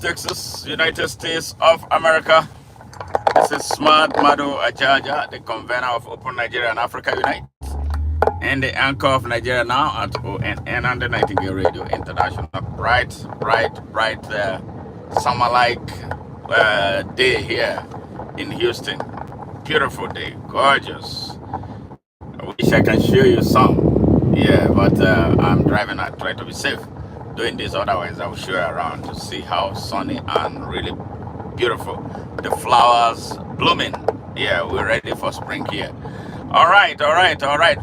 Texas, United States of America. This is Smart Madu Ajaja, the convener of Open Nigeria and Africa Unite, and the anchor of Nigeria Now at ONN and the Nightingale Radio International. Bright, summer-like day here in Houston. Beautiful day, gorgeous. I wish I can show you some. Yeah, but I'm driving. I try to be safe doing this. Otherwise, I will show you around to see how sunny and really beautiful. The flowers blooming. Yeah, we're ready for spring here. All right.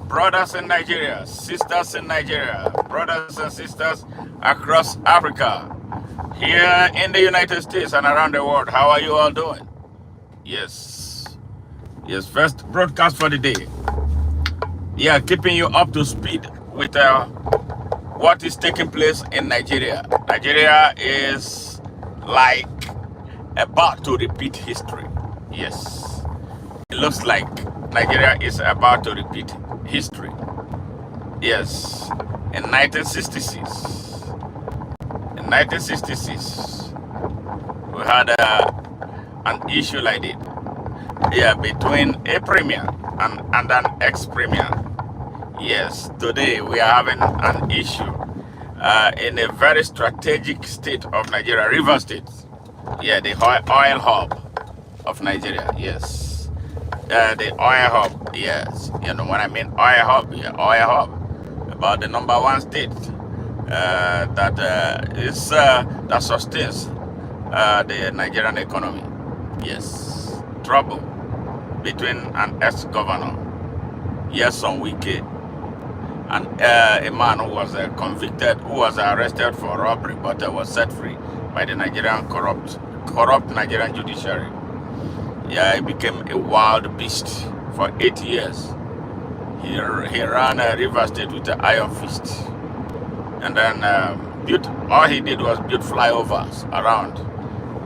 Brothers in Nigeria, sisters in Nigeria, brothers and sisters across Africa, here in the United States and around the world. How are you all doing? Yes. First broadcast for the day. Yeah, keeping you up to speed with what is taking place in Nigeria. Nigeria is like about to repeat history. Yes, it looks like Nigeria is about to repeat history. Yes, in 1966, we had an issue like this. Yeah, between a premier and an ex-premier. Yes, today we are having an issue in a very strategic state of Nigeria, River State. Yeah, the oil hub of Nigeria. Yes, the oil hub. Yes, you know what I mean. Oil hub. Yeah, oil hub. About the number one state that sustains the Nigerian economy. Yes, trouble between an ex-governor, yes, on Wike, and a man who was convicted, who was arrested for robbery, but was set free by the Nigerian corrupt Nigerian judiciary. Yeah, he became a wild beast for 8 years. He ran a River State with an iron fist, and then all he did was build flyovers around,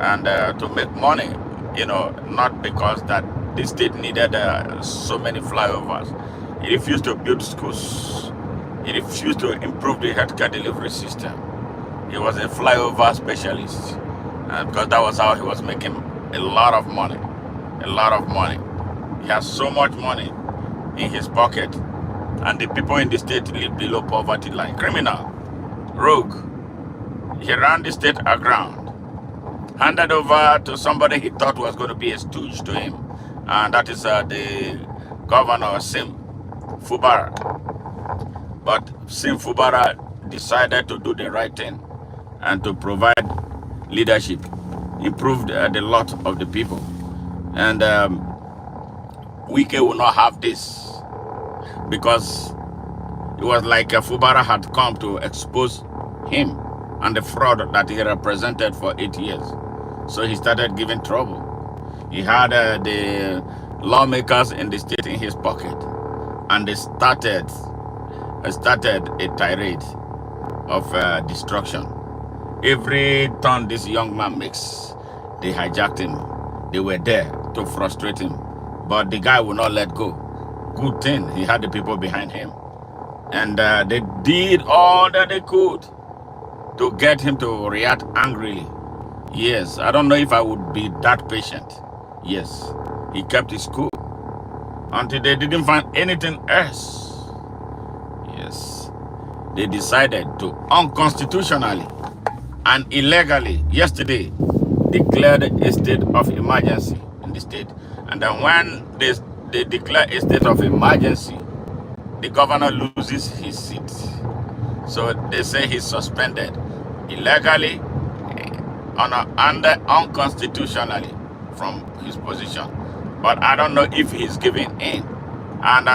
and to make money. You know, not because that the state needed so many flyovers. He refused to build schools. He refused to improve the healthcare delivery system. He was a flyover specialist, because that was how he was making a lot of money. He has so much money in his pocket, and the people in the state live below poverty line. Criminal, rogue. He ran the state aground, handed over to somebody he thought was going to be a stooge to him, and that is the governor, Sim Fubara. But Sim Fubara decided to do the right thing and to provide leadership, improved the lot of the people. And Wike will not have this, because it was like Fubara had come to expose him and the fraud that he represented for 8 years. So he started giving trouble. He had the lawmakers in the state in his pocket, and they started a tirade of destruction. Every turn this young man makes, they hijacked him. They were there to frustrate him, but the guy would not let go. Good thing he had the people behind him, and they did all that they could to get him to react angrily. Yes, I don't know if I would be that patient. Yes, he kept his cool until they didn't find anything else. Yes, they decided to unconstitutionally and illegally yesterday declared a state of emergency in the state. And then when they declare a state of emergency, the governor loses his seat. So they say he's suspended illegally and unconstitutionally from his position. But I don't know if he's giving in. And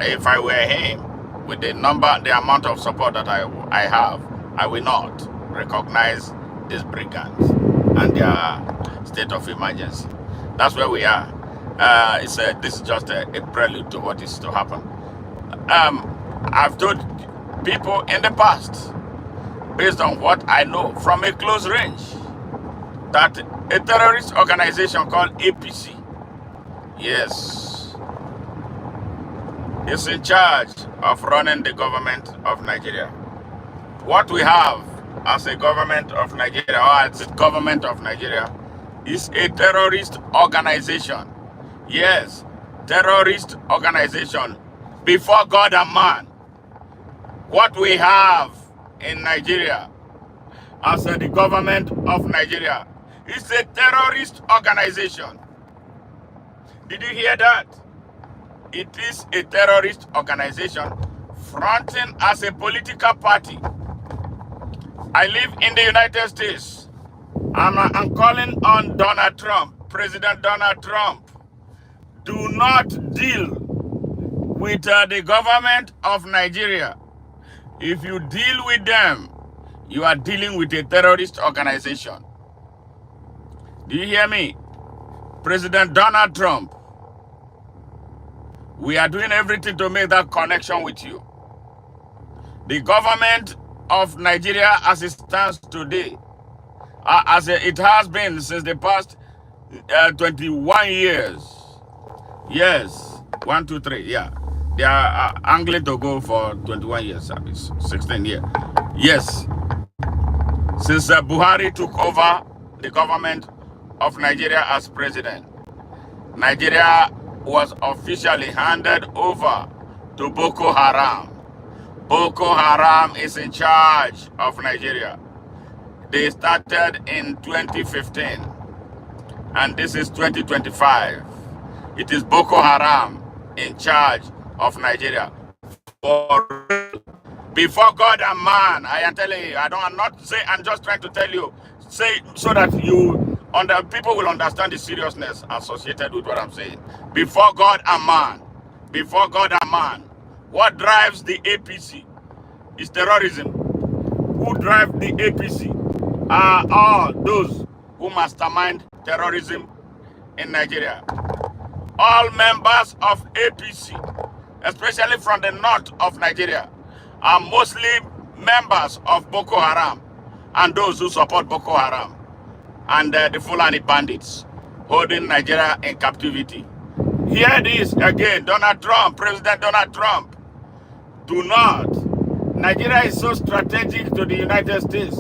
if I were him, with the amount of support that I have, I will not recognize these brigands and their state of emergency. That's where we are. This is just a prelude to what is to happen. I've told people in the past, based on what I know from a close range, that a terrorist organization called APC, yes, is in charge of running the government of Nigeria. What we have as a government of Nigeria, or as the government of Nigeria, is a terrorist organization. Yes, terrorist organization before God and man. What we have in Nigeria as the government of Nigeria is a terrorist organization. Did you hear that? It is a terrorist organization fronting as a political party. I live in the United States. I'm calling on Donald Trump, President Donald Trump. Do not deal with the government of Nigeria. If you deal with them, you are dealing with a terrorist organization. Do you hear me? President Donald Trump, we are doing everything to make that connection with you. The government of Nigeria as it stands today, it has been since the past 21 years. Yes, 1, 2, 3, yeah. They are angling to go for 21 years service, 16 years. Yes. Since Buhari took over the government of Nigeria as president, Nigeria was officially handed over to Boko Haram. Boko Haram is in charge of Nigeria. They started in 2015, and this is 2025. It is Boko Haram in charge of Nigeria. Before God and man, I am telling you, I'm not saying, I'm just trying to tell you, say so that people will understand the seriousness associated with what I'm saying. Before God and man, what drives the APC is terrorism. Who drive the APC are all those who mastermind terrorism in Nigeria. All members of APC, especially from the north of Nigeria, are mostly members of Boko Haram and those who support Boko Haram and the Fulani bandits holding Nigeria in captivity. Here it is again, Donald Trump, President Donald Trump. Do not. Nigeria is so strategic to the United States.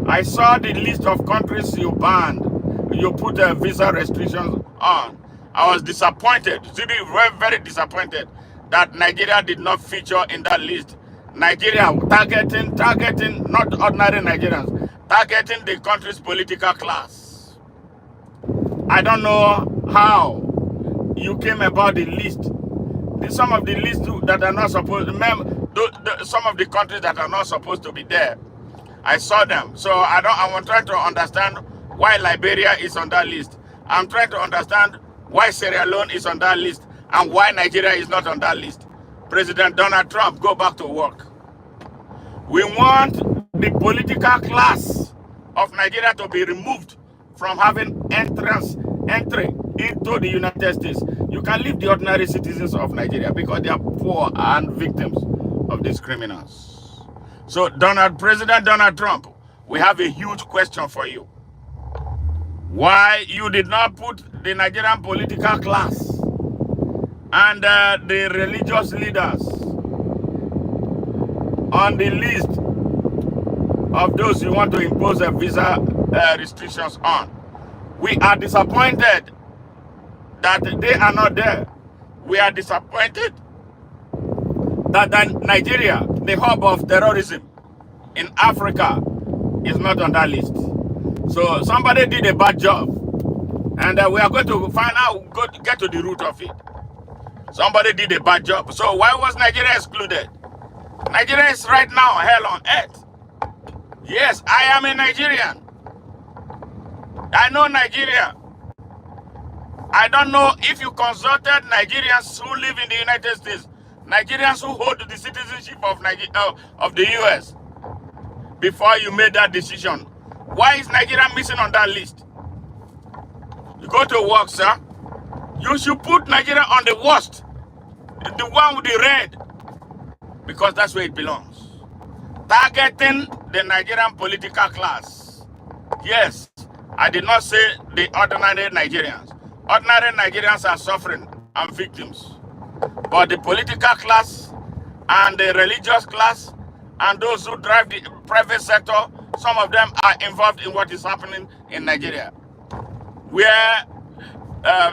I saw the list of countries you banned, you put visa restrictions on. I was disappointed, very, very disappointed that Nigeria did not feature in that list. Nigeria targeting not ordinary Nigerians, targeting the country's political class. I don't know how you came about the list. Some of the lists that are not supposed, some of the countries that are not supposed to be there, I saw them. So I'm trying to understand why Liberia is on that list. I'm trying to understand why Sierra Leone is on that list and why Nigeria is not on that list. President Donald Trump, go back to work. We want the political class of Nigeria to be removed from having entry into the United States. You can leave the ordinary citizens of Nigeria because they are poor and victims of these criminals. So President Donald Trump, we have a huge question for you. Why you did not put the Nigerian political class and the religious leaders on the list of those you want to impose a visa restrictions on? We are disappointed that they are not there. We are disappointed that Nigeria, the hub of terrorism in Africa, is not on that list. So somebody did a bad job, and we are going to find out, get to the root of it. Somebody did a bad job. So why was Nigeria excluded? Nigeria is right now hell on earth. Yes, I am a Nigerian. I know Nigeria. I don't know if you consulted Nigerians who live in the United States, Nigerians who hold the citizenship of the US, before you made that decision. Why is Nigeria missing on that list? You go to work, sir. You should put Nigeria on the worst, the one with the red, because that's where it belongs. Targeting the Nigerian political class. Yes, I did not say the ordinary Nigerians. Ordinary Nigerians are suffering and victims. But the political class and the religious class and those who drive the private sector Some of them are involved in what is happening in Nigeria, where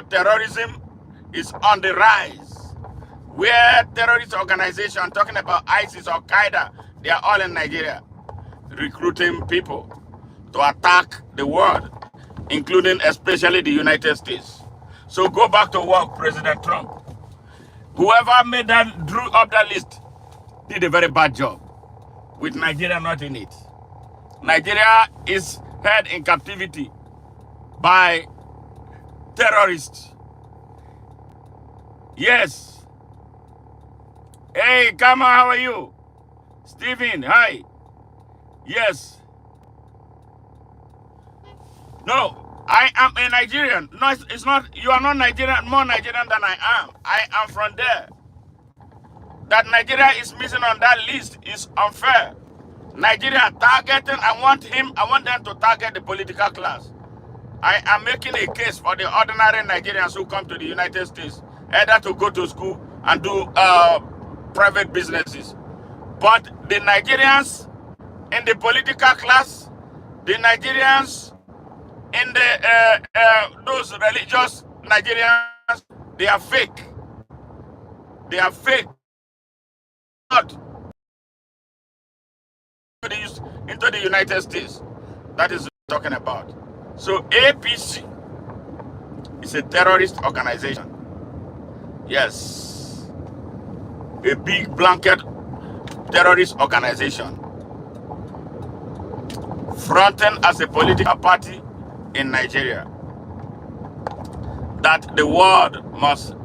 terrorism is on the rise, where terrorist organizations, talking about ISIS, Al Qaeda, they are all in Nigeria, recruiting people to attack the world, including especially the United States. So go back to work, President Trump. Whoever drew up that list did a very bad job, with Nigeria not in it. Nigeria is held in captivity by terrorists. Yes. Hey, Kama, how are you? Stephen, hi. Yes. No, I am a Nigerian. No, it's not, you are not Nigerian, more Nigerian than I am. I am from there. That Nigeria is missing on that list is unfair. Nigeria targeting, I want them to target the political class. I am making a case for the ordinary Nigerians who come to the United States, either to go to school and do private businesses. But the Nigerians in the political class, the Nigerians in the those religious Nigerians, they are fake. They are fake. Not into the United States. That is what we're talking about. So APC is a terrorist organization. Yes. A big blanket terrorist organization. Fronting as a political party in Nigeria. That the world must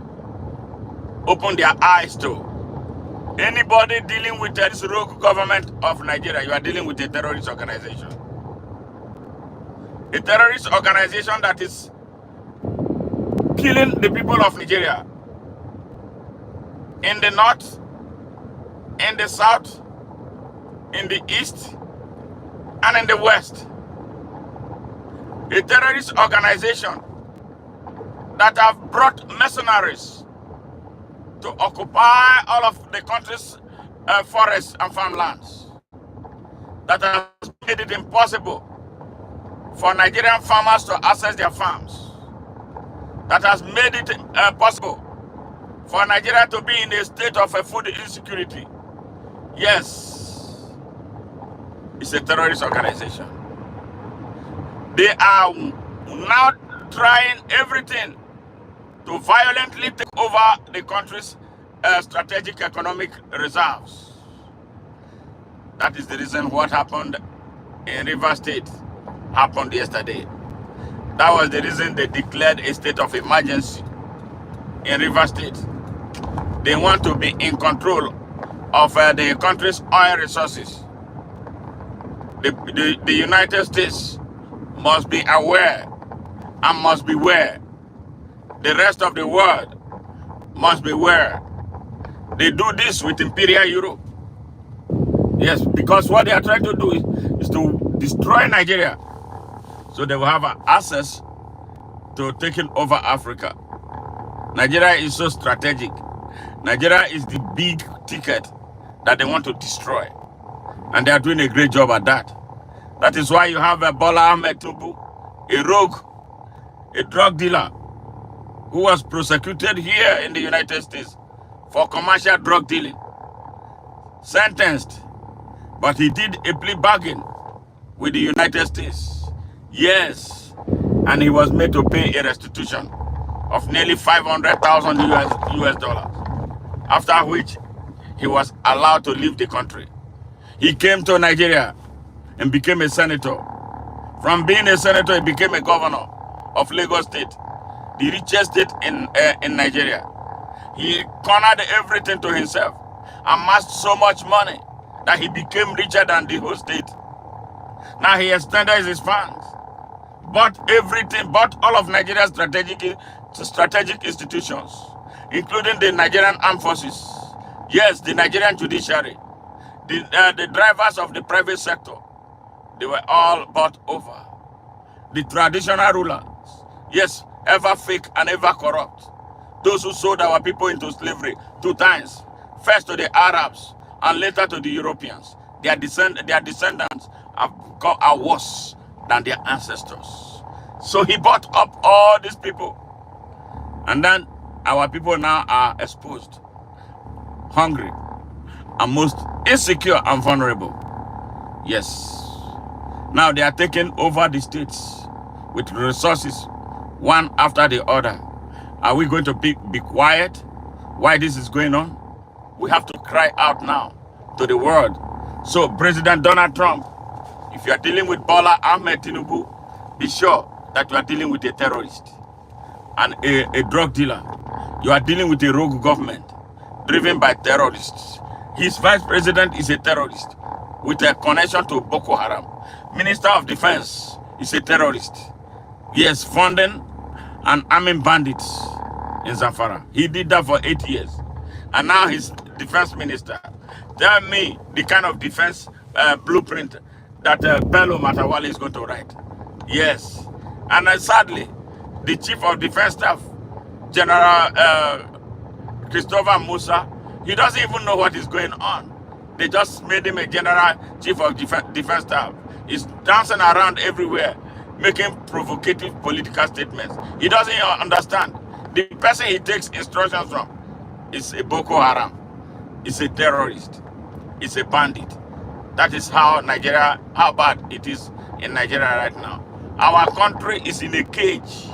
open their eyes to. Anybody dealing with this rogue government of Nigeria, you are dealing with a terrorist organization. A terrorist organization that is killing the people of Nigeria. In the north, in the south, in the east, and in the west. A terrorist organization that have brought mercenaries to occupy all of the country's forests and farmlands. That has made it impossible for Nigerian farmers to access their farms. That has made it possible for Nigeria to be in a state of food insecurity. Yes, it's a terrorist organization. They are now trying everything to violently take over the country's strategic economic reserves. That is the reason what happened in Rivers State happened yesterday. That was the reason they declared a state of emergency in Rivers State. They want to be in control of the country's oil resources. The United States must be aware and must beware. The rest of the world must beware. They do this with Imperial Europe. Yes, because what they are trying to do is to destroy Nigeria. So they will have access to taking over Africa. Nigeria is so strategic. Nigeria is the big ticket that they want to destroy. And they are doing a great job at that. That is why you have Bola Ahmed Tinubu, a rogue, a drug dealer, who was prosecuted here in the United States for commercial drug dealing. Sentenced, but he did a plea bargain with the United States. Yes, and he was made to pay a restitution of nearly 500,000 US dollars, after which he was allowed to leave the country. He came to Nigeria and became a senator. From being a senator, he became a governor of Lagos State, the richest state in Nigeria. He cornered everything to himself, amassed so much money that he became richer than the whole state. Now he extended his funds, bought everything, bought all of Nigeria's strategic institutions, including the Nigerian Armed Forces, yes, the Nigerian judiciary, the drivers of the private sector. They were all bought over. The traditional rulers, yes, ever fake and ever corrupt. Those who sold our people into slavery 2 times, first to the Arabs and later to the Europeans. Their descendants are worse than their ancestors. So he bought up all these people. And then our people now are exposed, hungry, and most insecure and vulnerable. Yes. Now they are taking over the states with resources, one after the other. Are we going to be quiet while this is going on? We have to cry out now to the world. So President Donald Trump, if you are dealing with Bola Ahmed Tinubu, be sure that you are dealing with a terrorist and a drug dealer. You are dealing with a rogue government driven by terrorists. His vice president is a terrorist with a connection to Boko Haram. Minister of Defense is a terrorist. Yes, funding and arming bandits in Zamfara. He did that for 8 years. And now he's defense minister. Tell me the kind of defense blueprint that Bello Matawale is going to write. Yes. And sadly, the chief of defense staff, General Christopher Musa, he doesn't even know what is going on. They just made him a general chief of defense staff. He's dancing around everywhere, making provocative political statements. He doesn't even understand. The person he takes instructions from is a Boko Haram. Is a terrorist. Is a bandit. That is how bad it is in Nigeria right now. Our country is in a cage.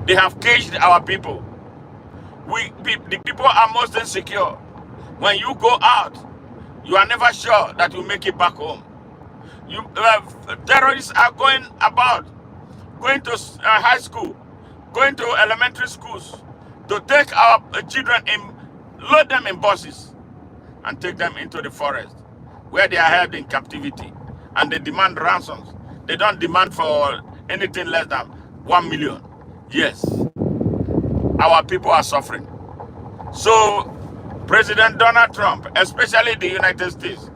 They have caged our people. The people are most insecure. When you go out, you are never sure that you make it back home. Terrorists are going about, going to high school, going to elementary schools to take our children and load them in buses and take them into the forest where they are held in captivity, and they demand ransoms. They don't demand for anything less than 1 million. Yes, our people are suffering. So President Donald Trump, especially the United States,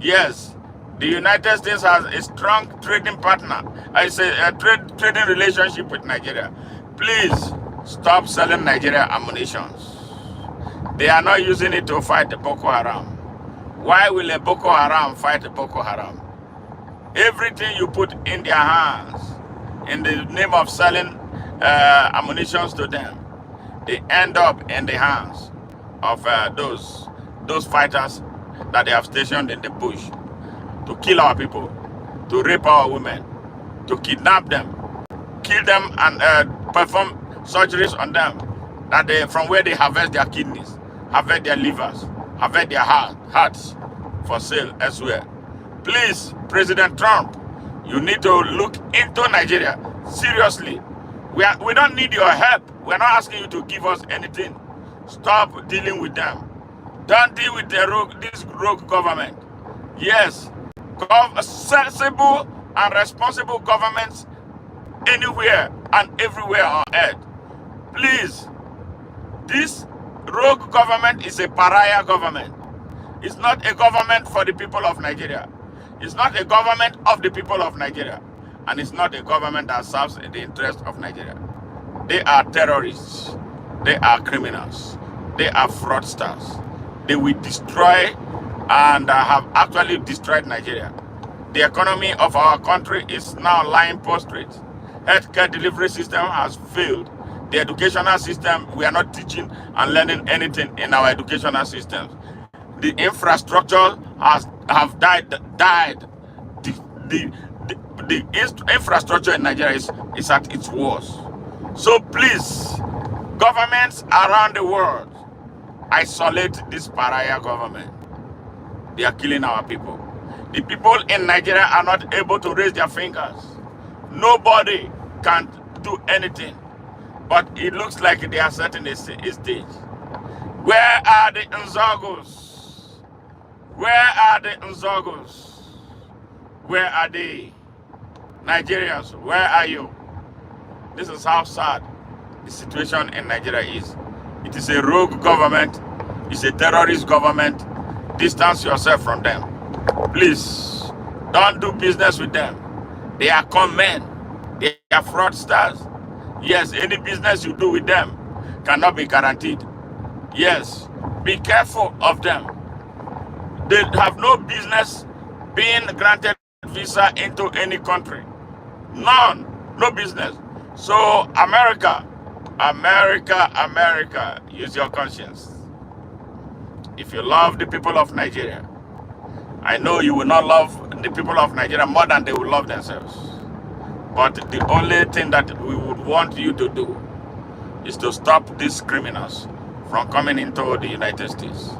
yes, the United States has a strong trading partner. I say a trading relationship with Nigeria. Please stop selling Nigeria ammunitions. They are not using it to fight the Boko Haram. Why will a Boko Haram fight a Boko Haram? Everything you put in their hands in the name of selling ammunitions to them, they end up in the hands of those fighters that they have stationed in the bush to kill our people, to rape our women, to kidnap them, kill them, and perform surgeries on them, that from where they harvest their kidneys, harvest their livers, harvest their hearts for sale elsewhere. Please, President Trump, you need to look into Nigeria seriously. We don't need your help. We're not asking you to give us anything. Stop dealing with them. Don't deal with this rogue government. Yes, sensible and responsible governments anywhere and everywhere on earth. Please, this rogue government is a pariah government. It's not a government for the people of Nigeria. It's not a government of the people of Nigeria. And it's not a government that serves the interest of Nigeria. They are terrorists. They are criminals. They are fraudsters. They will destroy and have actually destroyed Nigeria. The economy of our country is now lying prostrate. Healthcare delivery system has failed. The educational system, we are not teaching and learning anything in our educational systems. The infrastructure have died. The infrastructure in Nigeria is at its worst. So please, governments around the world, isolate this pariah government. They are killing our people. The people in Nigeria are not able to raise their fingers. Nobody can do anything. But it looks like they are setting a stage. Where are the Nzogos? Where are the Nzogos? Where are they? Nigerians, where are you? This is how sad the situation in Nigeria is. It is a rogue government. It's a terrorist government. Distance yourself from them. Please, don't do business with them. They are con men. They are fraudsters. Yes, any business you do with them cannot be guaranteed. Yes, be careful of them. They have no business being granted visa into any country. None. No business. So America, use your conscience. If you love the people of Nigeria, I know you will not love the people of Nigeria more than they will love themselves. But the only thing that we would want you to do is to stop these criminals from coming into the United States.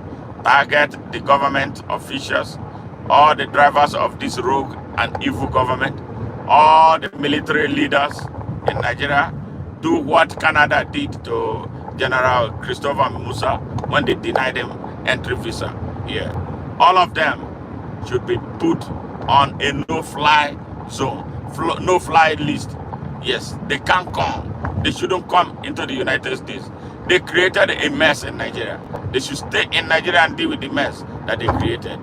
Target the government officials, all the drivers of this rogue and evil government, all the military leaders in Nigeria. Do what Canada did to General Christopher Musa when they denied him entry visa here. All of them should be put on a no-fly zone, no-fly list. Yes, they can't come. They shouldn't come into the United States. They created a mess in Nigeria. They should stay in Nigeria and deal with the mess that they created.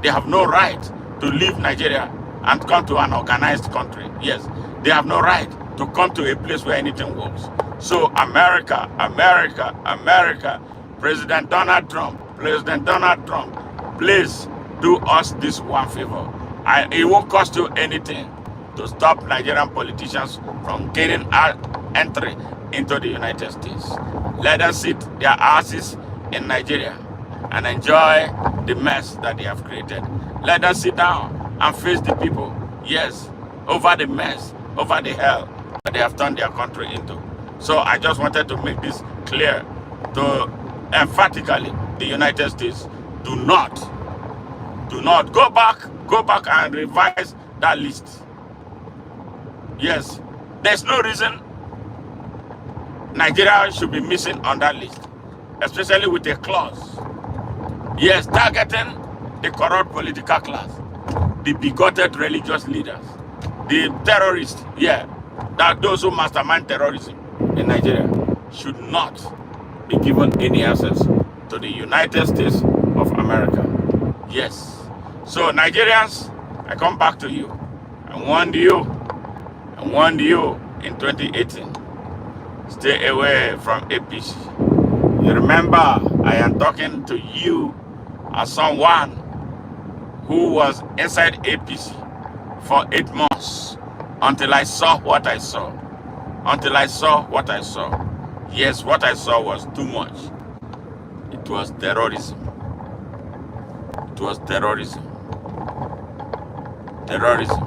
They have no right to leave Nigeria and come to an organized country. Yes, they have no right to come to a place where anything works. So America, President Donald Trump, please do us this one favor. It won't cost you anything to stop Nigerian politicians from getting entry into the United States. Let them sit their asses in Nigeria and enjoy the mess that they have created. Let them sit down and face the people, yes, over the mess, over the hell that they have turned their country into. So I just wanted to make this clear to emphatically the United States, do not go back and revise that list. Yes, there's no reason Nigeria should be missing on that list, especially with a clause. Yes, targeting the corrupt political class, the bigoted religious leaders, the terrorists, that those who mastermind terrorism in Nigeria should not be given any access to the United States of America. Yes. So Nigerians, I come back to you. I warned you in 2018. Stay away from APC. You remember, I am talking to you as someone who was inside APC for 8 months until I saw what I saw. Yes, what I saw was too much. It was terrorism. Terrorism.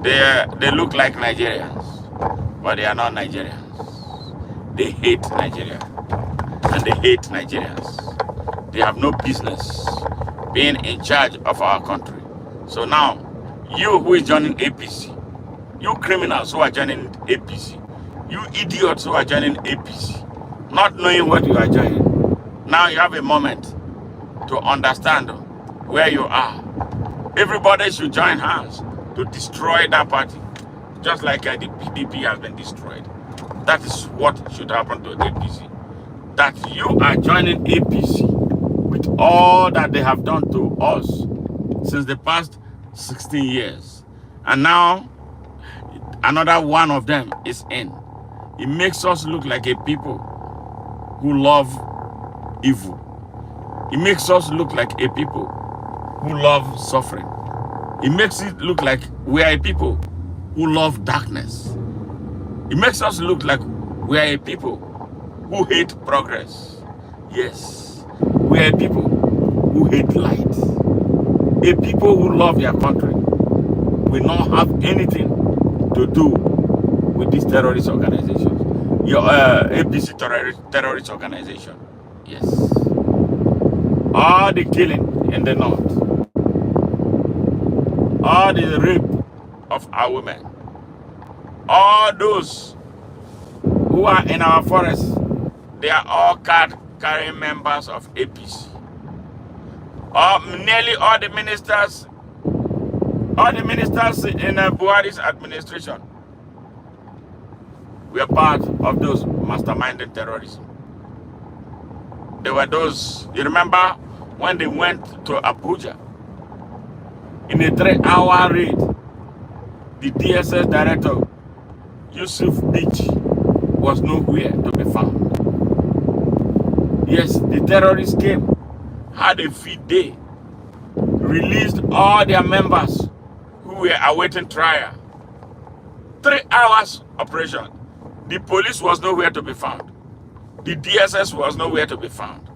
They look like Nigerians, but they are not Nigerians. They hate Nigeria, and they hate Nigerians. They have no business being in charge of our country. So now, you who is joining APC, you criminals who are joining APC, you idiots who are joining APC, not knowing what you are joining, now you have a moment to understand where you are. Everybody should join hands to destroy that party, just like the PDP has been destroyed. That is what should happen to APC. That you are joining APC with all that they have done to us since the past 16 years. And now, another one of them is in. It makes us look like a people who love evil. It makes us look like a people who love suffering. It makes it look like we are a people who love darkness. It makes us look like we are a people who hate progress. Yes, we are a people who hate light. A people who love their country will not have anything to do with this terrorist organization. Your APC terrorist organization. Yes. All the killing in the north, all the rape of our women, all those who are in our forests, they are all card-carrying members of APC. Nearly all the ministers in Buhari's administration were part of those masterminded terrorism. There were those, you remember when they went to Abuja in a 3-hour raid, the DSS director, Yusuf Beach, was nowhere to be found. Yes, the terrorists came, had a field day, released all their members who were awaiting trial. 3 hours operation. The police was nowhere to be found. The DSS was nowhere to be found.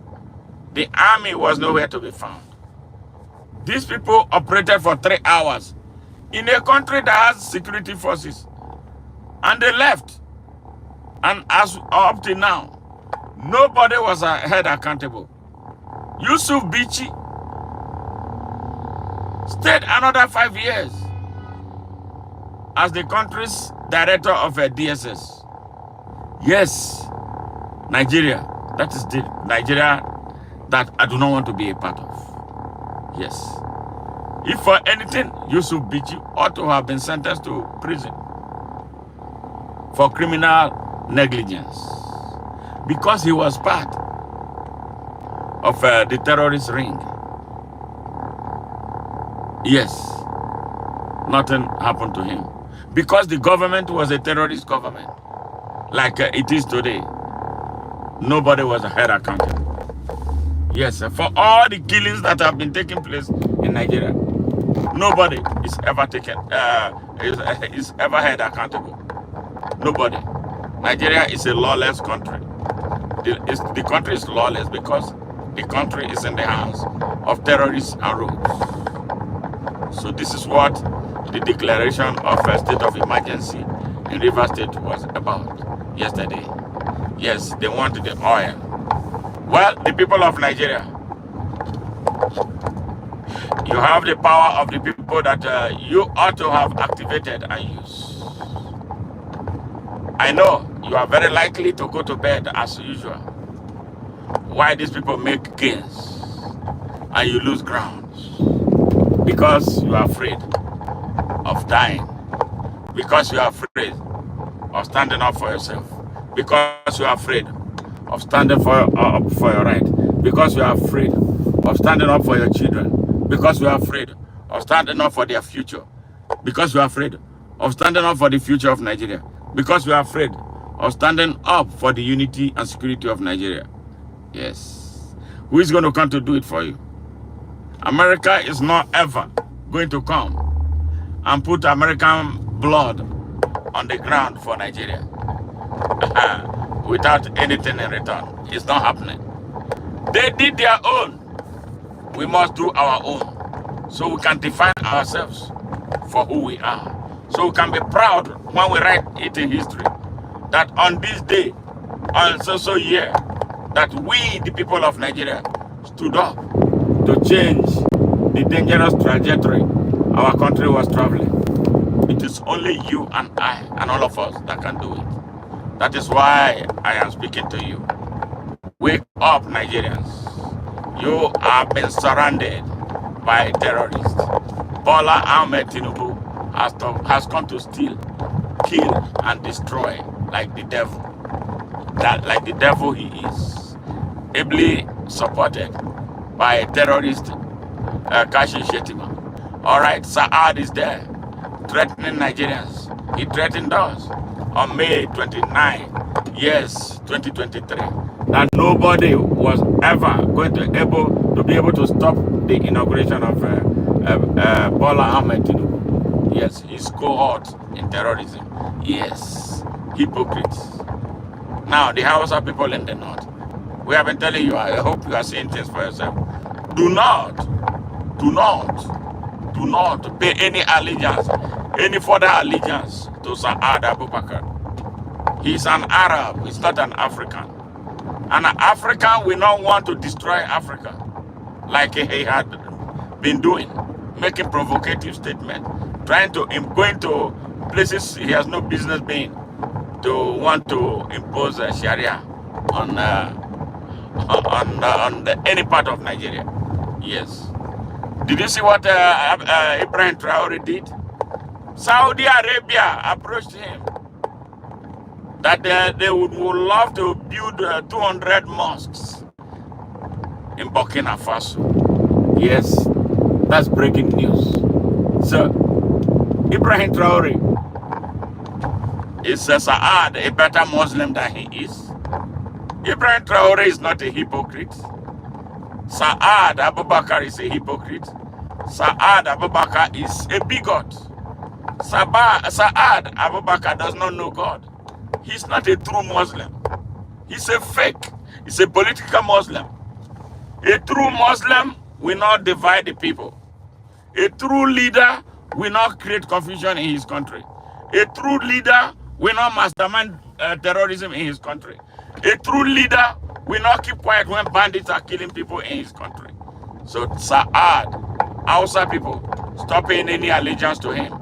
The army was nowhere to be found. These people operated for 3 hours in a country that has security forces. And they left. And as up to now, nobody was held accountable. Yusuf Bichi stayed another 5 years as the country's director of DSS. Yes, Nigeria. That is the Nigeria that I do not want to be a part of. Yes. If for anything, Yusuf Bichi ought to have been sentenced to prison for criminal negligence because he was part of the terrorist ring. Yes, nothing happened to him because the government was a terrorist government, like it is today. Nobody was held accountable. Yes, for all the killings that have been taking place in Nigeria, nobody is ever is ever held accountable. Nobody. Nigeria is a lawless country. The country is lawless because the country is in the hands of terrorists and rogues. So this is what the declaration of a state of emergency in Rivers State was about yesterday. Yes, they wanted the oil. Well, the people of Nigeria, you have the power of the people that you ought to have activated and used. I know you are very likely to go to bed as usual. Why these people make gains and you lose grounds? Because you are afraid of dying. Because you are afraid of standing up for yourself. Because you are afraid of standing up for your right. Because you are afraid of standing up for your children. Because you are afraid of standing up for their future. Because you are afraid of standing up for the future of Nigeria. Because we are afraid of standing up for the unity and security of Nigeria. Yes. Who is going to come to do it for you? America is not ever going to come and put American blood on the ground for Nigeria without anything in return. It's not happening. They did their own. We must do our own so we can define ourselves for who we are. So we can be proud when we write it in history that on this day, on so year, that we, the people of Nigeria, stood up to change the dangerous trajectory our country was traveling. It is only you and I and all of us that can do it. That is why I am speaking to you. Wake up, Nigerians. You have been surrounded by terrorists. Bola Ahmed Tinubu has come to steal, kill, and destroy like the devil. Like the devil he is. Ably supported by a terrorist, Kashi Shetima. All right, Saad is there, threatening Nigerians. He threatened us on May 29, yes, 2023, that nobody was ever going to be able to stop the inauguration of Bola Ahmed Tinubu. Yes, his cohort in terrorism. Yes, hypocrites. Now, the Hausa people in the north, we have been telling you, I hope you are seeing things for yourself. Do not pay any allegiance, any further allegiance to Saad Abubakar. He's an Arab, he's not an African. An African will not want to destroy Africa like he had been doing, making provocative statements, trying to go into places he has no business being, to want to impose Sharia on any part of Nigeria. Yes. Did you see what Ibrahim Traore did? Saudi Arabia approached him that they would love to build 200 mosques in Burkina Faso. Yes, that's breaking news. So, Ibrahim Traore, is Saad a better Muslim than he is? Ibrahim Traore is not a hypocrite. Saad Abubakar is a hypocrite. Saad Abubakar is a bigot. Saad Abubakar does not know God. He's not a true Muslim. He's a fake. He's a political Muslim. A true Muslim will not divide the people. A true leader will not create confusion in his country. A true leader will not mastermind terrorism in his country. A true leader will not keep quiet when bandits are killing people in his country. So Saad, Hausa people, stop paying any allegiance to him.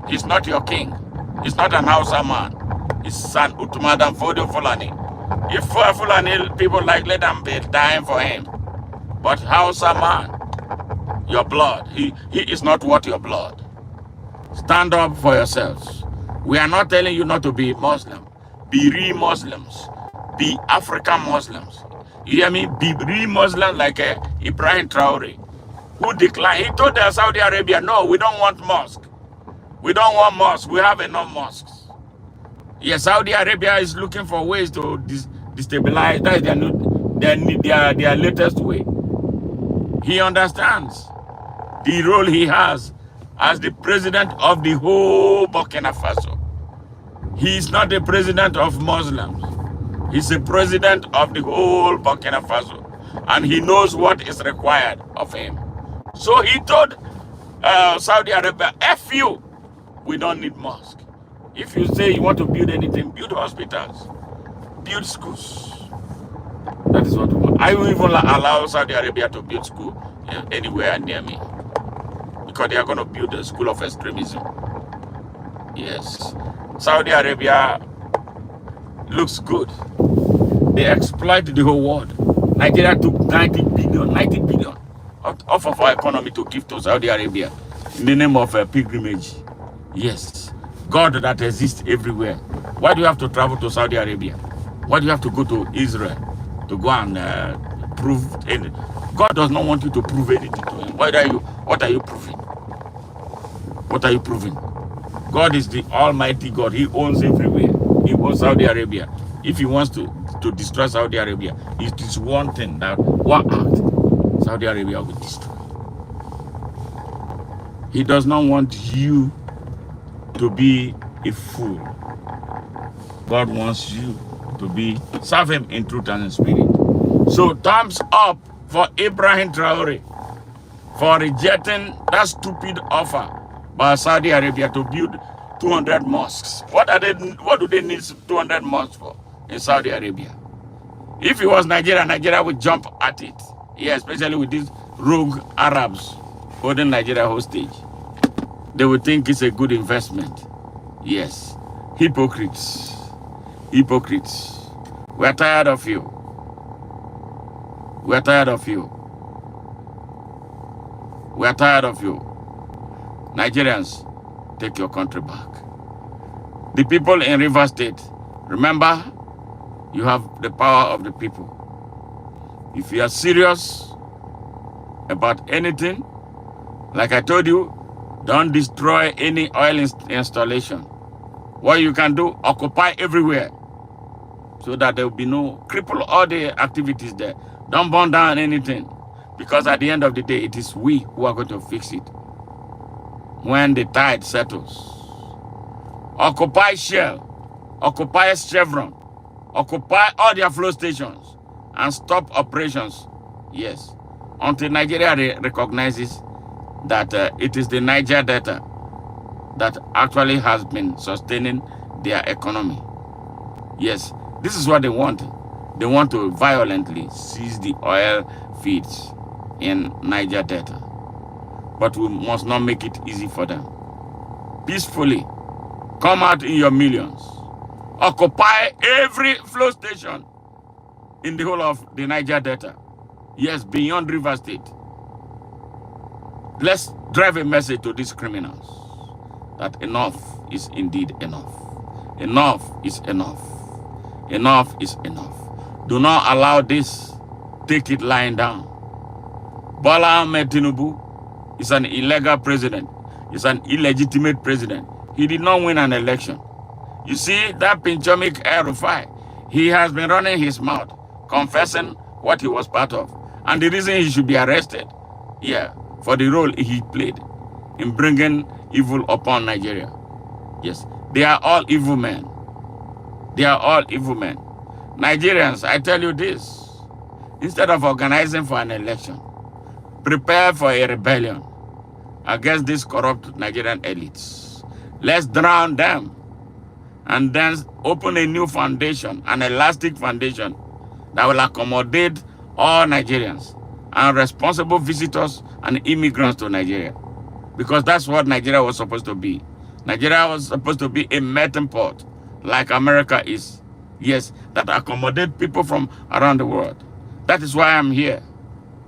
He's not your king. He's not an Hausa man. He's San Utumadan Fodio Fulani. If Fulani people like, let them be dying for him. But Hausa man, your blood, he is not worth your blood. Stand up for yourselves. We are not telling you not to be Muslim. Be real Muslims. Be African Muslims. You hear me? Be real Muslim like Ibrahim Traore, who declined. He told Saudi Arabia, no, we don't want mosque. We don't want mosques. We have enough mosques. Yes, Saudi Arabia is looking for ways to destabilize. That is their latest way. He understands the role he has as the president of the whole Burkina Faso. He is not the president of Muslims. He's the president of the whole Burkina Faso. And he knows what is required of him. So he told Saudi Arabia, F you, we don't need mosque. If you say you want to build anything, build hospitals, build schools. That is what we want. I will even allow Saudi Arabia to build school anywhere near me, because they are going to build a school of extremism. Yes. Saudi Arabia looks good. They exploit the whole world. Nigeria took 90 billion off of our economy to give to Saudi Arabia in the name of pilgrimage. Yes. God that exists everywhere. Why do you have to travel to Saudi Arabia? Why do you have to go to Israel to go and prove anything? God does not want you to prove anything to him. What are you proving? What are you proving? God is the Almighty God. He owns everywhere. He owns Saudi Arabia. If he wants to destroy Saudi Arabia, it is one thing, that one act, Saudi Arabia will destroy. He does not want you to be a fool. God wants you to serve him in truth and in spirit. So thumbs up for Ibrahim Traore for rejecting that stupid offer by Saudi Arabia to build 200 mosques. What do they need 200 mosques for in Saudi Arabia? If it was Nigeria, Nigeria would jump at it. Yeah, especially with these rogue Arabs holding Nigeria hostage. They would think it's a good investment. Yes. Hypocrites. Hypocrites. We're tired of you. We're tired of you. We're tired of you. Nigerians, take your country back. The people in Rivers State, remember, you have the power of the people. If you are serious about anything, like I told you, don't destroy any oil installation. What you can do, occupy everywhere so that there will be no cripple all the activities there. Don't burn down anything, because at the end of the day, it is we who are going to fix it when the tide settles. Occupy Shell, occupy Chevron, occupy all their flow stations and stop operations. Yes, until Nigeria recognizes that it is the Niger Delta that actually has been sustaining their economy. Yes, this is what they want. They want to violently seize the oil fields in Niger Delta. But we must not make it easy for them. Peacefully, come out in your millions. Occupy every flow station in the whole of the Niger Delta. Yes, beyond River State. Let's drive a message to these criminals that enough is indeed enough. Enough is enough. Enough is enough. Do not allow this. Take it lying down. Bola Ahmed Tinubu is an illegal president. He's an illegitimate president. He did not win an election. You see, that Pinchomic El-Rufai, he has been running his mouth, confessing what he was part of. And the reason he should be arrested, yeah, for the role he played in bringing evil upon Nigeria. Yes, they are all evil men. They are all evil men. Nigerians, I tell you this, instead of organizing for an election, prepare for a rebellion against these corrupt Nigerian elites. Let's drown them and then open a new foundation, an elastic foundation that will accommodate all Nigerians and responsible visitors and immigrants to Nigeria. Because that's what Nigeria was supposed to be. Nigeria was supposed to be a melting pot, like America is. Yes, that accommodate people from around the world. That is why I'm here.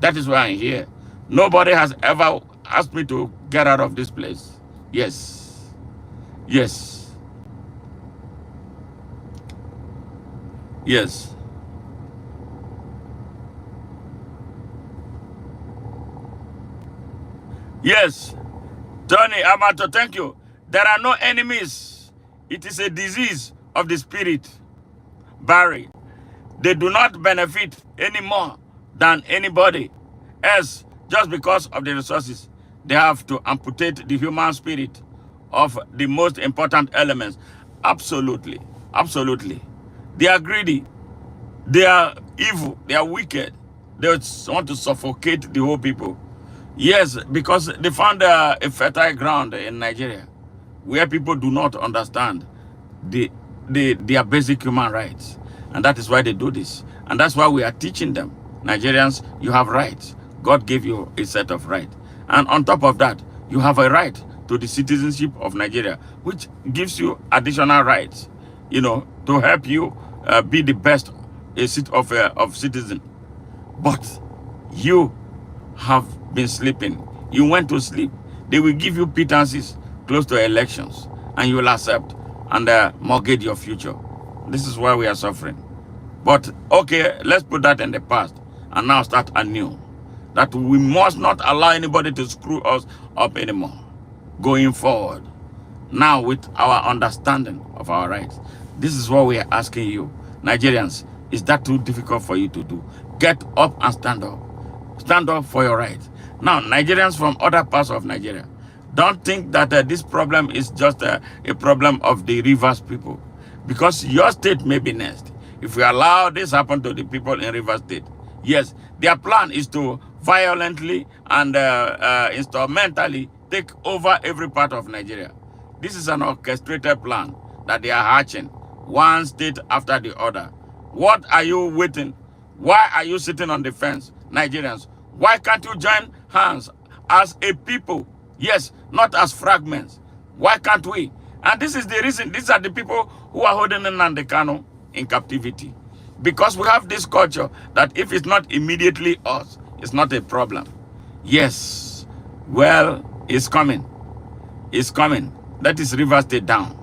That is why I'm here. Nobody has ever asked me to get out of this place. Yes. Yes. Yes. Yes. Tony Amato, thank you. There are no enemies. It is a disease of the spirit. Barry, they do not benefit any more than anybody else just because of the resources. They have to amputate the human spirit of the most important elements. Absolutely. Absolutely. They are greedy. They are evil. They are wicked. They want to suffocate the whole people. Yes, because they found a fertile ground in Nigeria where people do not understand their basic human rights. And that is why they do this. And that's why we are teaching them. Nigerians, you have rights. God gave you a set of rights. And on top of that, you have a right to the citizenship of Nigeria, which gives you additional rights, to help you be the best of citizen. But you have been sleeping. You went to sleep. They will give you pittances close to elections, and you will accept and mortgage your future. This is why we are suffering. But okay, let's put that in the past and now start anew. That we must not allow anybody to screw us up anymore. Going forward, now with our understanding of our rights, this is what we are asking you. Nigerians, is that too difficult for you to do? Get up and stand up. Stand up for your rights. Now, Nigerians from other parts of Nigeria, don't think that this problem is just a problem of the Rivers people. Because your state may be next. If we allow this happen to the people in Rivers State, yes, their plan is to violently and instrumentally take over every part of Nigeria. This is an orchestrated plan that they are hatching, one state after the other. What are you waiting? Why are you sitting on the fence, Nigerians? Why can't you join hands as a people? Yes, not as fragments. Why can't we? And this is the reason. These are the people who are holding Nnamdi Kanu in captivity. Because we have this culture that if it's not immediately us, it's not a problem. Yes, well, it's coming. It's coming. That is Rivers State down.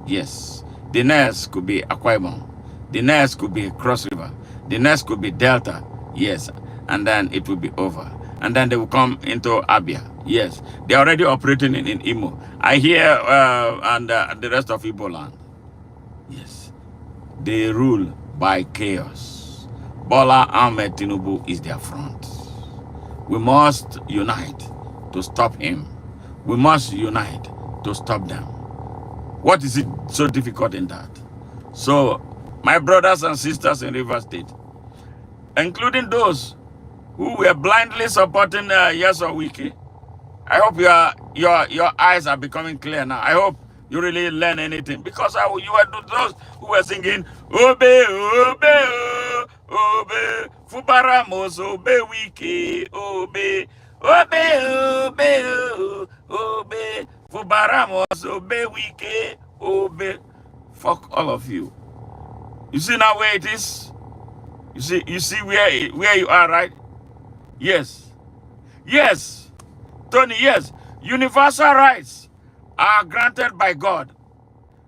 Yes. The next could be Akwa Ibom. The next could be Cross River. The next could be Delta. Yes. And then it will be over. And then they will come into Abia. Yes. They're already operating in Imo. I hear and the rest of Igbo land. Yes. They rule by chaos. Bola Ahmed Tinubu is their front. We must unite to stop him. We must unite to stop them. What is it so difficult in that? So, my brothers and sisters in Rivers State, including those who were blindly supporting Yeso Wiki, I hope your eyes are becoming clear now. I hope you really learn anything. Because you were those who were singing, Obe, Obe, oh, Obe, Fubaramos, Obe Wiki, Obe, Obe, Obe, oh, Obe, Fubaramos, Obe Wiki, Obe. Fuck all of you. You see now where it is? You see where you are, right? Yes. Yes. Tony, yes. Universal rights are granted by God.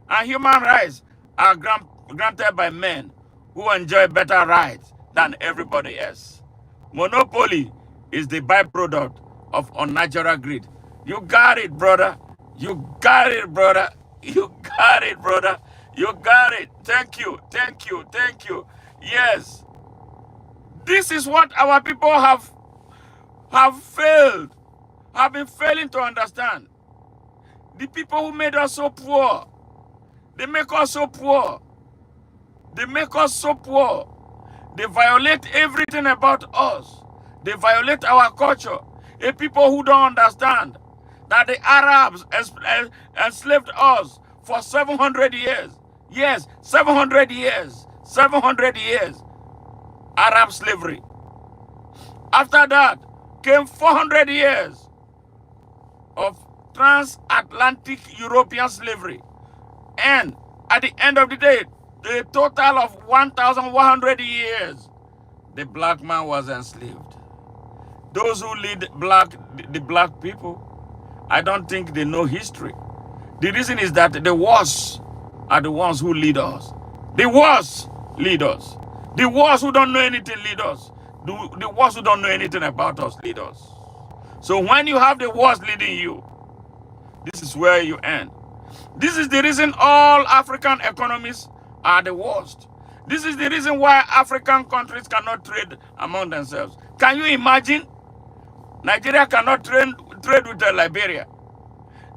And human rights are granted by men who enjoy better rights than everybody else. Monopoly is the byproduct of unnatural greed. You got it, brother. You got it, brother. You got it, brother. You got it. Thank you. Thank you. Thank you. Yes. This is what our people have failed. have been failing to understand. The people who made us so poor, they make us so poor. They make us so poor. They violate everything about us. They violate our culture. A people who don't understand that the Arabs enslaved us for 700 years. Yes, 700 years. 700 years. Arab slavery. After that came 400 years of transatlantic European slavery. And at the end of the day, the total of 1,100 years, the black man was enslaved. Those who lead the black people, I don't think they know history. The reason is that the wars are the ones who lead us. The wars lead us. The wars who don't know anything lead us. The wars who don't know anything about us lead us. So when you have the wars leading you, this is where you end. This is the reason all African economies are the worst. This is the reason why African countries cannot trade among themselves. Can you imagine? Nigeria cannot trade with Liberia.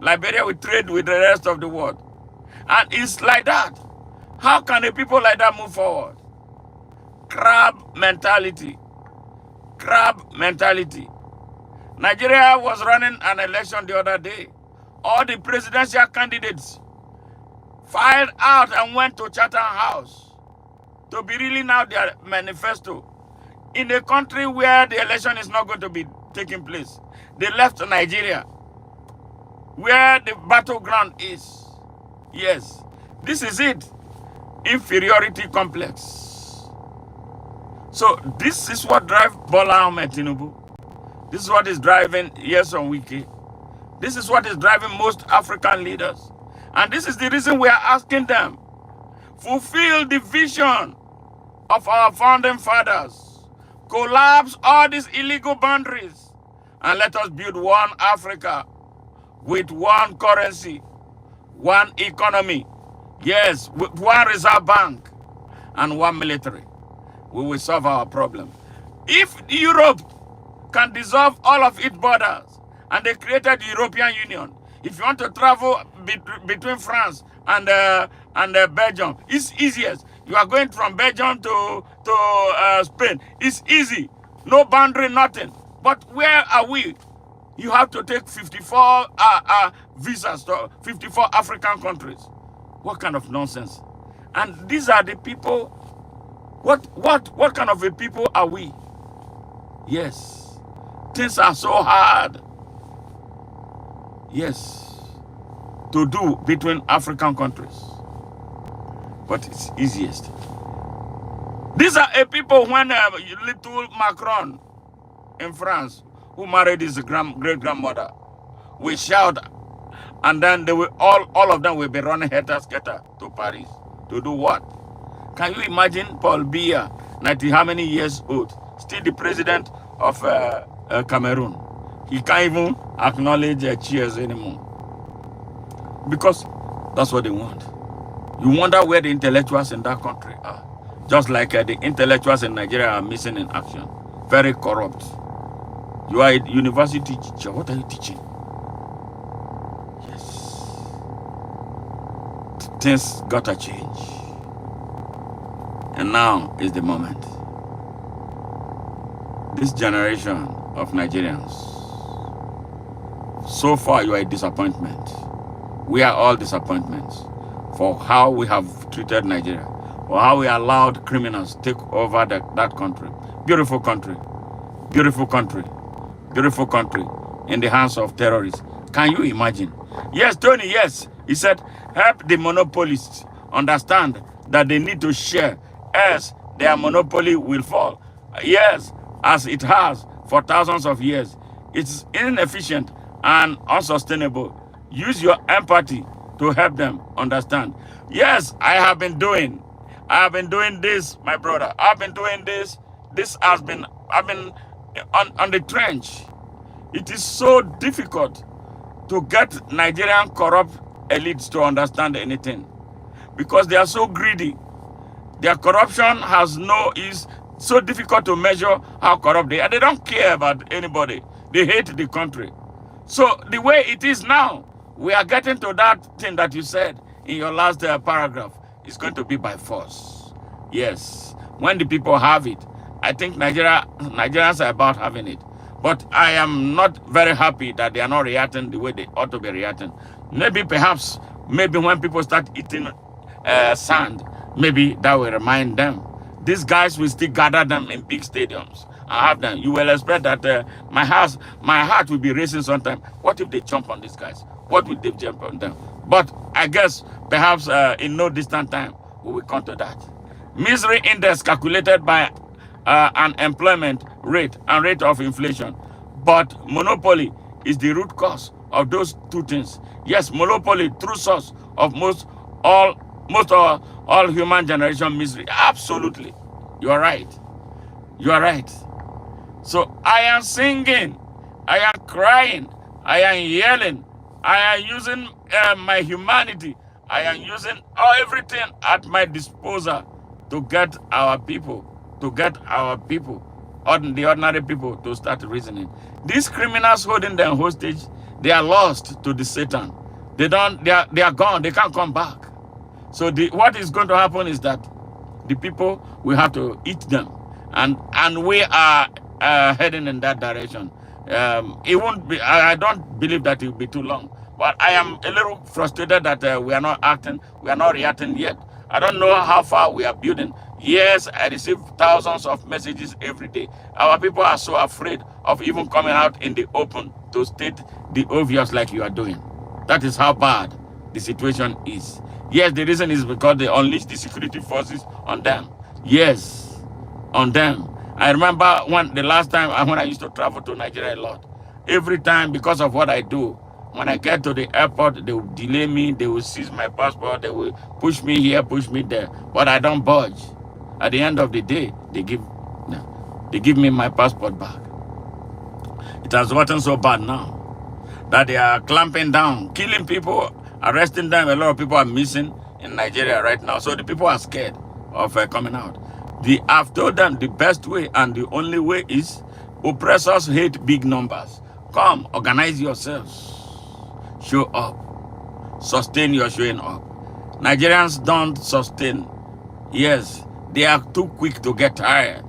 Liberia will trade with the rest of the world. And it's like that. How can a people like that move forward? Crab mentality. Crab mentality. Nigeria was running an election the other day. All the presidential candidates filed out and went to Chatham House to be reeling out their manifesto. In a country where the election is not going to be taking place, they left Nigeria, where the battleground is. Yes, this is it. Inferiority complex. So this is what drives Bola Ahmed Tinubu. This is what is driving Nyesom Wike. This is what is driving most African leaders. And this is the reason we are asking them, fulfill the vision of our founding fathers. Collapse all these illegal boundaries and let us build one Africa with one currency, one economy, yes, with one reserve bank and one military. We will solve our problem. If Europe can dissolve all of its borders and they created the European Union, if you want to travel between France and Belgium, it's easiest. You are going from Belgium to Spain. It's easy. No boundary, nothing. But where are we? You have to take 54 visas to 54 African countries. What kind of nonsense? And these are the people. What kind of a people are we? Yes. Things are so hard. Yes. To do between African countries. But it's easiest. These are a people when little Macron in France, who married his great-grandmother, will shout, and then they will all of them will be running helter-skelter to Paris. To do what? Can you imagine Paul Biya, 90 how many years old, still the president of Cameroon? He can't even acknowledge cheers anymore. Because that's what they want. You wonder where the intellectuals in that country are. Just like the intellectuals in Nigeria are missing in action. Very corrupt. You are a university teacher. What are you teaching? Yes. Things gotta change. And now is the moment. This generation of Nigerians, so far you are a disappointment. We are all disappointments for how we have treated Nigeria, or how we allowed criminals take over that country. Beautiful country. Beautiful country. Beautiful country in the hands of terrorists. Can you imagine? Yes, Tony, yes. He said, help the monopolists understand that they need to share, else their monopoly will fall. Yes, as it has for thousands of years. It's inefficient and unsustainable. Use your empathy to help them understand. Yes, I have been doing this, my brother. I've been doing this. I've been on the trench. It is so difficult to get Nigerian corrupt elites to understand anything because they are so greedy. Their corruption is so difficult to measure how corrupt they are. They don't care about anybody. They hate the country. So the way it is now, we are getting to that thing that you said in your last paragraph. It's going to be by force. Yes. When the people have it, I think Nigerians are about having it. But I am not very happy that they are not reacting the way they ought to be reacting. Maybe when people start eating sand, maybe that will remind them. These guys will still gather them in big stadiums and have them. You will expect that my heart will be racing sometime. What if they jump on these guys? What if they jump on them? But I guess perhaps in no distant time we will come to that. Misery index calculated by unemployment rate and rate of inflation. But monopoly is the root cause of those two things. Yes, monopoly, true source of all human generation misery. Absolutely. You are right. You are right. So I am singing, I am crying, I am yelling, I am using my humanity, I am using everything at my disposal to get our people, the ordinary people, to start reasoning. These criminals holding them hostage, they are lost to the Satan. They are gone. They can't come back. So what is going to happen is that the people will have to eat them, and we are heading in that direction. It won't be. I don't believe that it will be too long. But I am a little frustrated that we are not acting. We are not reacting yet. I don't know how far we are building. Yes, I receive thousands of messages every day. Our people are so afraid of even coming out in the open to state the obvious like you are doing. That is how bad the situation is. Yes, the reason is because they unleashed the security forces on them. Yes, on them. I remember the last time when I used to travel to Nigeria a lot. Every time, because of what I do, when I get to the airport, they will delay me, they will seize my passport, they will push me here, push me there. But I don't budge. At the end of the day, they give me my passport back. It has gotten so bad now that they are clamping down, killing people, arresting them. A lot of people are missing in Nigeria right now. So the people are scared of coming out. I've told them the best way and the only way is oppressors hate big numbers. Come, organize yourselves. Show up. Sustain your showing up. Nigerians don't sustain. Yes, they are too quick to get tired.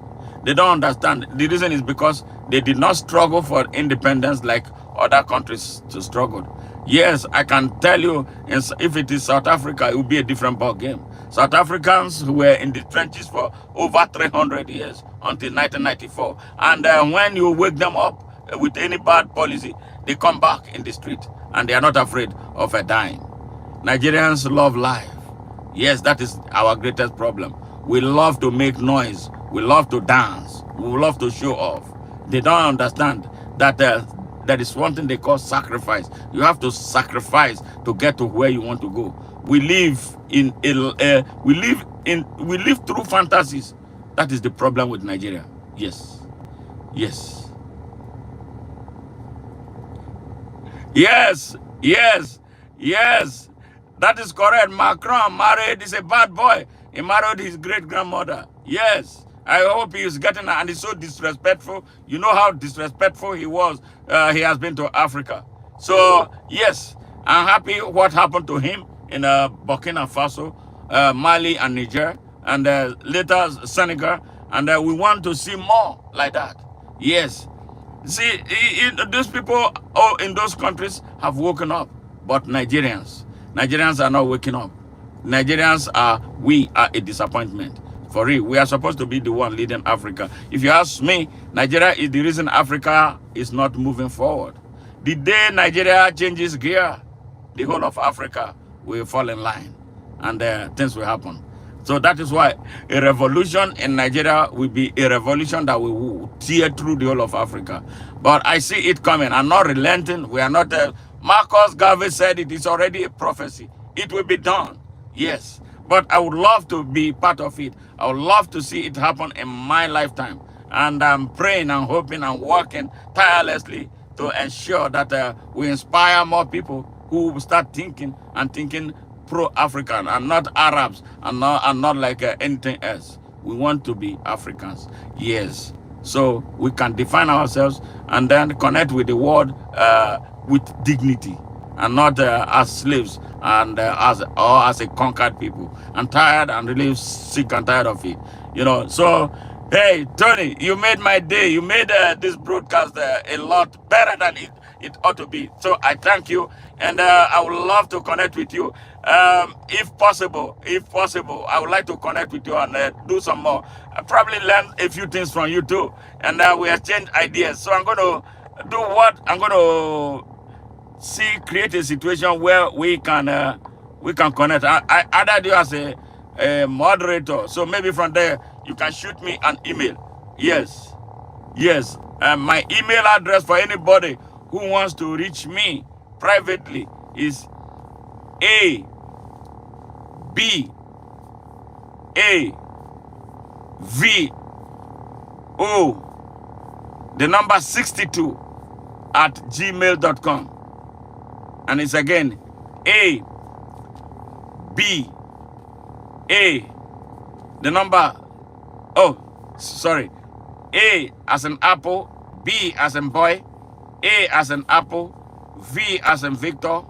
They don't understand. The reason is because they did not struggle for independence like other countries to struggle. Yes, I can tell you, if it is South Africa, it will be a different ball game. South Africans who were in the trenches for over 300 years until 1994. And when you wake them up with any bad policy, they come back in the street and they are not afraid of a dying. Nigerians love life. Yes, that is our greatest problem. We love to make noise. We love to dance. We love to show off. They don't understand that there is one thing they call sacrifice. You have to sacrifice to get to where you want to go. We live through fantasies. That is the problem with Nigeria. Yes. Yes. Yes. Yes. Yes. That is correct. Macron married, is a bad boy. He married his great-grandmother. Yes. I hope he is getting, and he's so disrespectful. You know how disrespectful he was. He has been to Africa. So, yes, I'm happy what happened to him in Burkina Faso, Mali, and Niger, and later Senegal. And we want to see more like that. Yes. See, those people in those countries have woken up. But Nigerians are not waking up. We are a disappointment. For real, we are supposed to be the one leading Africa. If you ask me, Nigeria is the reason Africa is not moving forward. The day Nigeria changes gear, the whole of Africa will fall in line and things will happen. So that is why a revolution in Nigeria will be a revolution that will tear through the whole of Africa. But I see it coming. I'm not relenting. We are not... Marcus Garvey said it is already a prophecy. It will be done. Yes. But I would love to be part of it. I would love to see it happen in my lifetime. And I'm praying and hoping and working tirelessly to ensure that we inspire more people who will start thinking pro-African and not Arabs and not like anything else. We want to be Africans. Yes. So we can define ourselves and then connect with the world with dignity and not as slaves and as a conquered people. I'm tired and really sick and tired of it. So hey, Tony, you made my day. You made this broadcast a lot better than it ought to be. So I thank you, and I would love to connect with you. If possible, I would like to connect with you and do some more. I probably learn a few things from you too, and we exchange ideas. So I'm going to do what I'm going to create a situation where we can connect. I added you as a moderator, so maybe from there you can shoot me an email. Yes. My email address for anybody who wants to reach me privately is a b a v o the number 62 at gmail.com. And it's again A B A the number A as an apple, B as in boy, A as an apple, V as in Victor,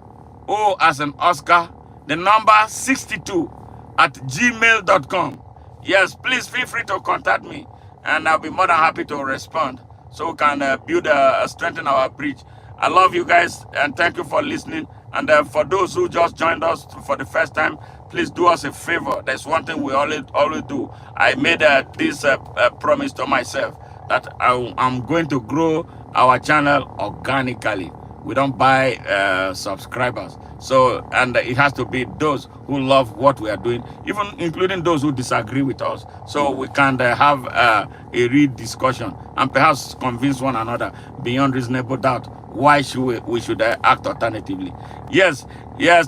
O as in Oscar, the number 62 at gmail.com. Yes, please feel free to contact me, and I'll be more than happy to respond so we can build strengthen our bridge. I love you guys, and thank you for listening. And for those who just joined us for the first time, please do us a favor. There's one thing we always do. I made this promise to myself that I'm going to grow our channel organically. We don't buy subscribers. So, and it has to be those who love what we are doing, even including those who disagree with us. So we can have a real discussion and perhaps convince one another beyond reasonable doubt why we should act alternatively. Yes,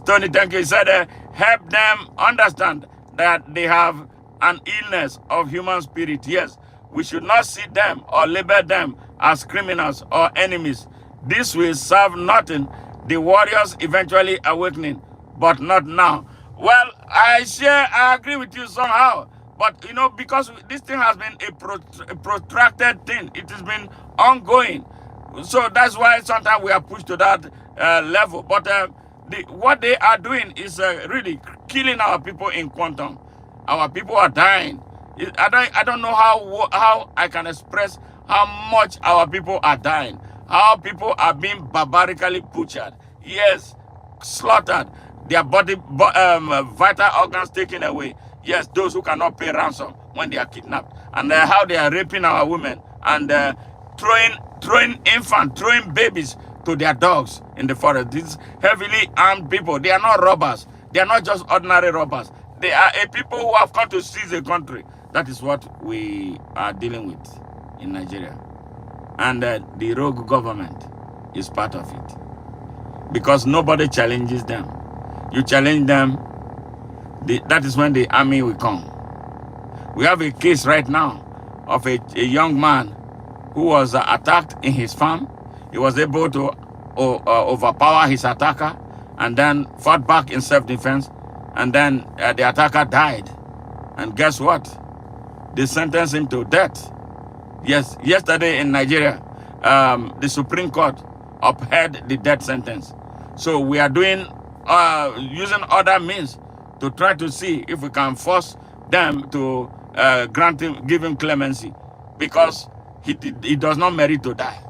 Tony, thank you. He said, help them understand that they have an illness of human spirit. Yes, we should not see them or label them as criminals or enemies. This will serve nothing. The warriors eventually awakening, but not now. Well, I agree with you somehow. But, because this thing has been a protracted thing, it has been ongoing. So that's why sometimes we are pushed to that level. But what they are doing is really killing our people in quantum. Our people are dying. I don't know how I can express how much our people are dying. How people are being barbarically butchered. Yes, slaughtered. Their vital organs taken away. Yes, those who cannot pay ransom when they are kidnapped. And how they are raping our women and throwing infants, throwing babies to their dogs in the forest. These heavily armed people, they are not robbers. They are not just ordinary robbers. They are a people who have come to seize a country. That is what we are dealing with in Nigeria. And the rogue government is part of it. Because nobody challenges them. You challenge them, that is when the army will come. We have a case right now of a young man who was attacked in his farm. He was able to overpower his attacker and then fought back in self-defense. And then the attacker died. And guess what? They sentenced him to death. Yes, yesterday in Nigeria, the Supreme Court upheld the death sentence. So we are doing using other means to try to see if we can force them to give him clemency, because he does not merit to die.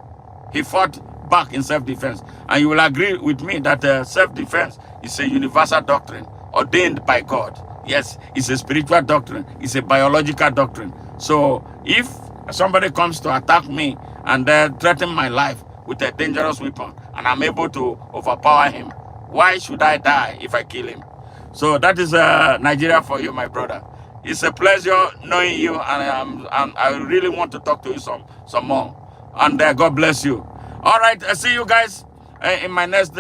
He fought back in self-defense. And you will agree with me that self-defense is a universal doctrine ordained by God. Yes, it's a spiritual doctrine. It's a biological doctrine. So if somebody comes to attack me and threaten my life with a dangerous weapon, and I'm able to overpower him, why should I die if I kill him? So that is Nigeria for you, my brother. It's a pleasure knowing you, and I really want to talk to you some more. And God bless you. All right, I see you guys in my next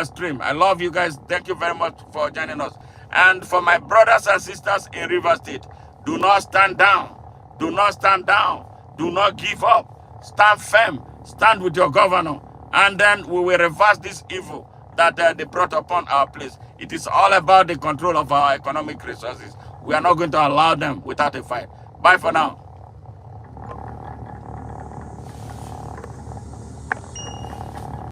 stream. I love you guys. Thank you very much for joining us. And for my brothers and sisters in River State, do not stand down. Do not stand down. Do not give up. Stand firm. Stand with your governor. And then we will reverse this evil that they brought upon our place. It is all about the control of our economic resources. We are not going to allow them without a fight. Bye for now.